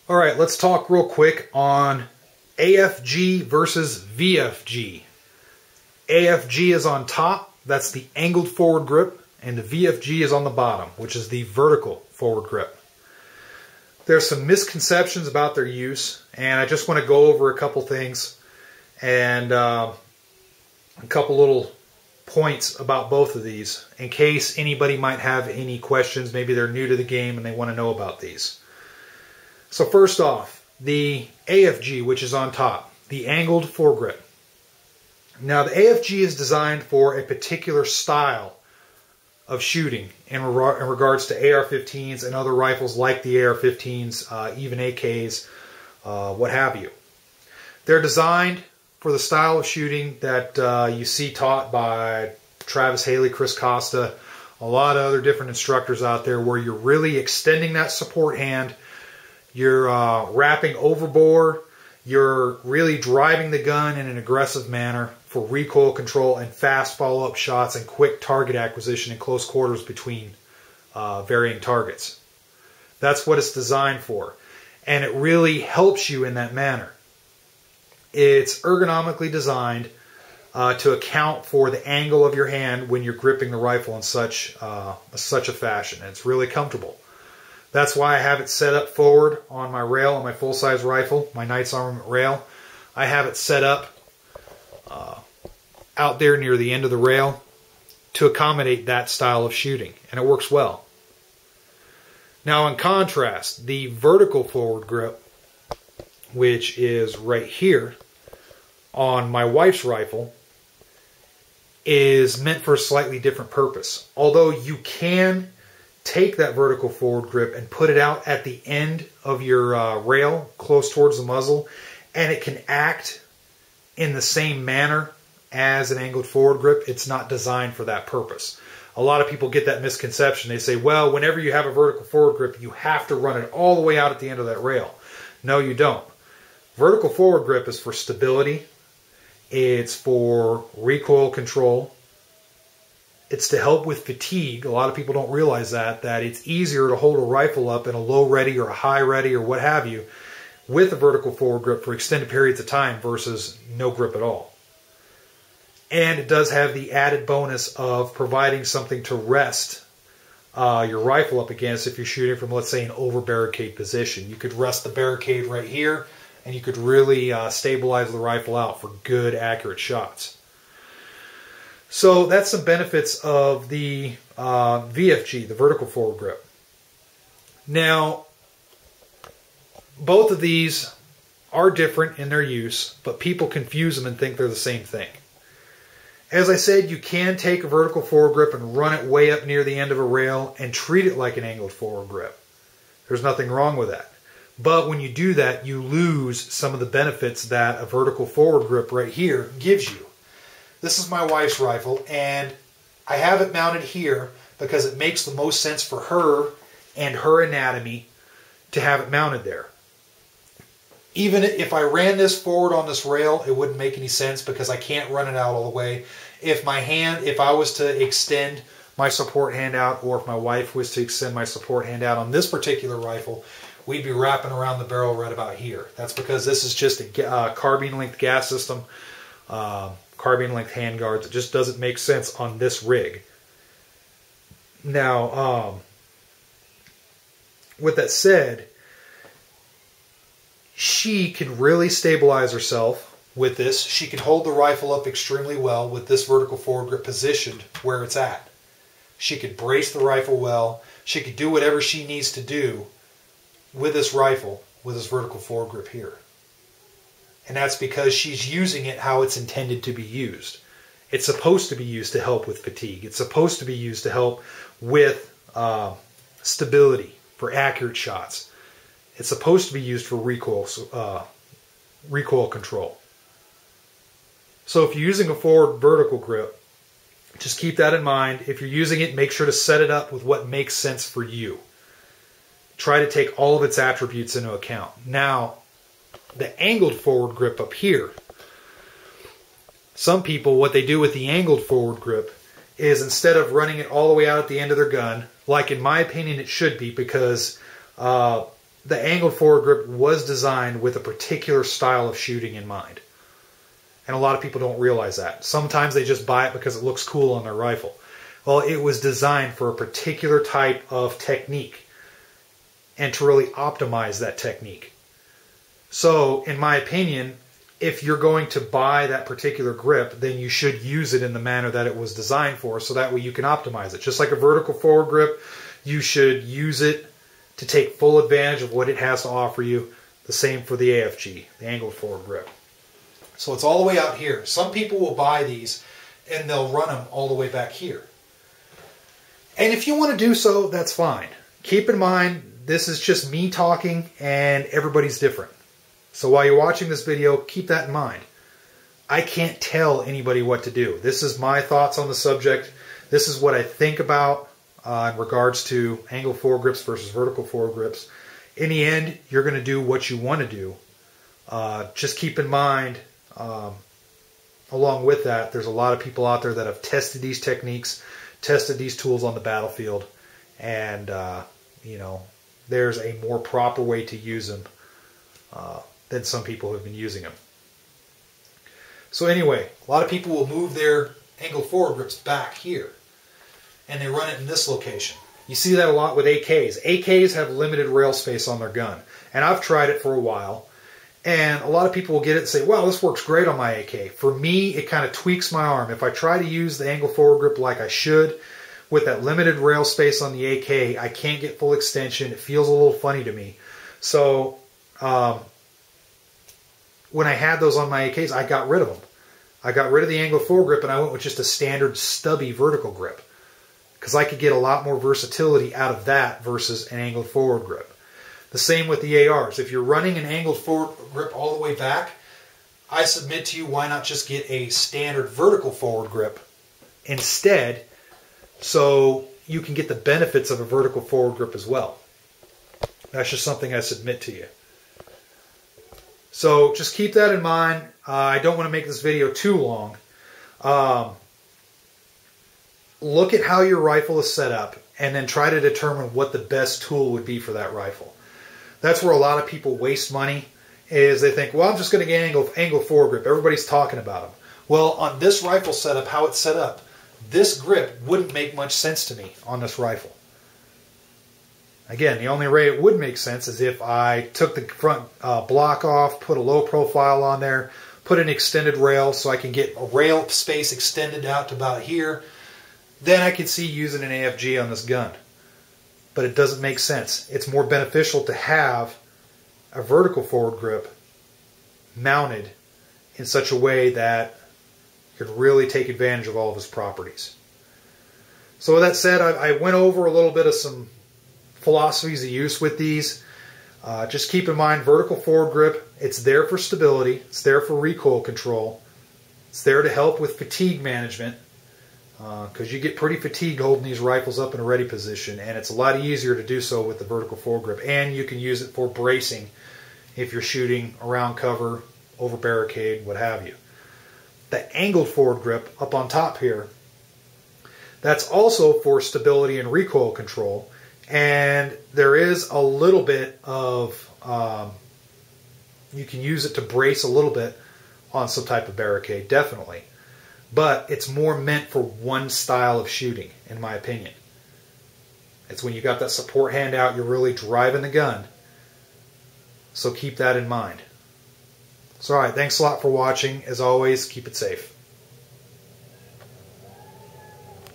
All right, let's talk real quick on AFG versus VFG. AFG is on top, that's the angled forward grip, and the VFG is on the bottom, which is the vertical forward grip. There's some misconceptions about their use, and I just want to go over a couple things and a couple little points about both of these in case anybody might have any questions. Maybe they're new to the game and they want to know about these. So first off, the AFG, which is on top, the angled foregrip. Now the AFG is designed for a particular style of shooting in regards to AR-15s and other rifles like the AR-15s, even AKs, what have you. They're designed for the style of shooting that you see taught by Travis Haley, Chris Costa, a lot of other different instructors out there, where you're really extending that support hand, you're wrapping overbore, you're really driving the gun in an aggressive manner for recoil control and fast follow-up shots and quick target acquisition in close quarters between varying targets. That's what it's designed for, and it really helps you in that manner. It's ergonomically designed to account for the angle of your hand when you're gripping the rifle in such a fashion. And it's really comfortable. That's why I have it set up forward on my rail on my full-size rifle, my Knight's Armament rail. I have it set up out there near the end of the rail to accommodate that style of shooting, and it works well. Now, in contrast, the vertical forward grip, which is right here on my wife's rifle, is meant for a slightly different purpose. Although you can take that vertical forward grip and put it out at the end of your rail, close towards the muzzle, and it can act in the same manner as an angled forward grip. It's not designed for that purpose. A lot of people get that misconception. They say, well, whenever you have a vertical forward grip, you have to run it all the way out at the end of that rail. No, you don't. Vertical forward grip is for stability. It's for recoil control. It's to help with fatigue. A lot of people don't realize that it's easier to hold a rifle up in a low ready or a high ready or what have you with a vertical forward grip for extended periods of time versus no grip at all. And it does have the added bonus of providing something to rest your rifle up against if you're shooting from, let's say, an over barricade position. You could rest the barricade right here, and you could really stabilize the rifle out for good, accurate shots. So that's some benefits of the VFG, the vertical forward grip. Now, both of these are different in their use, but people confuse them and think they're the same thing. As I said, you can take a vertical forward grip and run it way up near the end of a rail and treat it like an angled forward grip. There's nothing wrong with that. But when you do that, you lose some of the benefits that a vertical forward grip right here gives you. This is my wife's rifle, and I have it mounted here because it makes the most sense for her and her anatomy to have it mounted there. Even if I ran this forward on this rail, it wouldn't make any sense because I can't run it out all the way. If I was to extend my support hand out, or if my wife was to extend my support hand out on this particular rifle, we'd be wrapping around the barrel right about here. That's because this is just a carbine length gas system, carbine length handguards. It just doesn't make sense on this rig. Now, with that said, she can really stabilize herself with this. She can hold the rifle up extremely well with this vertical forward grip positioned where it's at. She could brace the rifle well. She could do whatever she needs to do with this rifle with this vertical forward grip here. And that's because she's using it how it's intended to be used. It's supposed to be used to help with fatigue. It's supposed to be used to help with stability, for accurate shots. It's supposed to be used for recoil control. So if you're using a forward vertical grip, just keep that in mind. If you're using it, make sure to set it up with what makes sense for you. Try to take all of its attributes into account. Now, the angled forward grip up here. Some people, what they do with the angled forward grip is instead of running it all the way out at the end of their gun, like in my opinion it should be, because the angled forward grip was designed with a particular style of shooting in mind. And a lot of people don't realize that. Sometimes they just buy it because it looks cool on their rifle. Well, it was designed for a particular type of technique and to really optimize that technique. So, in my opinion, if you're going to buy that particular grip, then you should use it in the manner that it was designed for, so that way you can optimize it. Just like a vertical forward grip, you should use it to take full advantage of what it has to offer you. The same for the AFG, the angled forward grip. So it's all the way out here. Some people will buy these and they'll run them all the way back here. And if you want to do so, that's fine. Keep in mind, this is just me talking and everybody's different. So while you're watching this video, keep that in mind. I can't tell anybody what to do. This is my thoughts on the subject. This is what I think about in regards to angled forward grips versus vertical forward grips. In the end, you're going to do what you want to do. Just keep in mind, along with that, there's a lot of people out there that have tested these techniques, tested these tools on the battlefield, and you know, there's a more proper way to use them than some people have been using them. So anyway, a lot of people will move their angled forward grips back here, and they run it in this location. You see that a lot with AKs. AKs have limited rail space on their gun, and I've tried it for a while, and a lot of people will get it and say, well, this works great on my AK. For me, it kind of tweaks my arm. If I try to use the angled forward grip like I should, with that limited rail space on the AK, I can't get full extension. It feels a little funny to me. So when I had those on my AKs, I got rid of them. I got rid of the angled forward grip and I went with just a standard stubby vertical grip, because I could get a lot more versatility out of that versus an angled forward grip. The same with the ARs. If you're running an angled forward grip all the way back, I submit to you, why not just get a standard vertical forward grip instead, so you can get the benefits of a vertical forward grip as well. That's just something I submit to you. So just keep that in mind. I don't want to make this video too long. Look at how your rifle is set up and then try to determine what the best tool would be for that rifle. That's where a lot of people waste money, is they think, well, I'm just going to get angled forward grip. Everybody's talking about them. Well, on this rifle setup, how it's set up, this grip wouldn't make much sense to me on this rifle. Again, the only way it would make sense is if I took the front block off, put a low profile on there, put an extended rail so I can get a rail space extended out to about here. Then I could see using an AFG on this gun. But it doesn't make sense. It's more beneficial to have a vertical forward grip mounted in such a way that you can really take advantage of all of its properties. So with that said, I went over a little bit of some philosophies of use with these. Just keep in mind, vertical forward grip, it's there for stability, it's there for recoil control, it's there to help with fatigue management, because you get pretty fatigued holding these rifles up in a ready position, and it's a lot easier to do so with the vertical forward grip. And you can use it for bracing if you're shooting around cover, over barricade, what have you. The angled forward grip up on top here, that's also for stability and recoil control, and there is a little bit of, you can use it to brace a little bit on some type of barricade, definitely. But it's more meant for one style of shooting, in my opinion. It's when you got that support hand out, you're really driving the gun. So keep that in mind. So alright, thanks a lot for watching. As always, keep it safe.